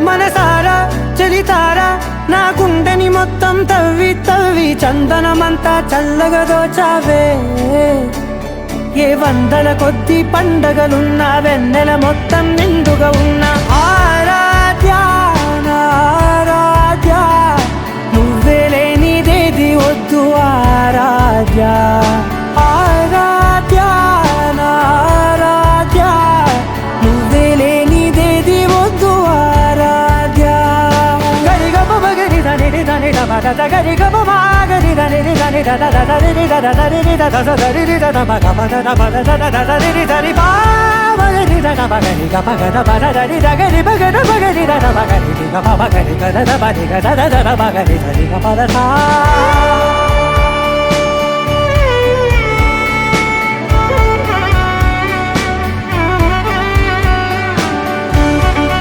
మనసారా చలితారా నా గుండెని మొత్తం తవ్వి తవ్వి చందనమంతా చల్లగా దోచావే ఏ వందల కొద్ది పండగలున్నా వెన్నెల మొత్తం నిండుగా ఉన్న ఆరాధ్య నా ఆరాధ్య నువ్వే లేనిదేది వద్దు ఆరాధ్య ఆరాధ్య నా ఆరాధ్య నువ్వే లేనిదేది వద్దు ఆరాధ్య గరిగమ మగరి దని దని డమద గరిగమ మాగరి దని దని దద దరి దద దరి దద దరి దద మగమద దద దద దరి దరి బావరి దద మగరి గమగద బద దరి దగరి బగద బగరి దద మగరి గమ మగరి గద బది గద దద మగరి దరి గమద సా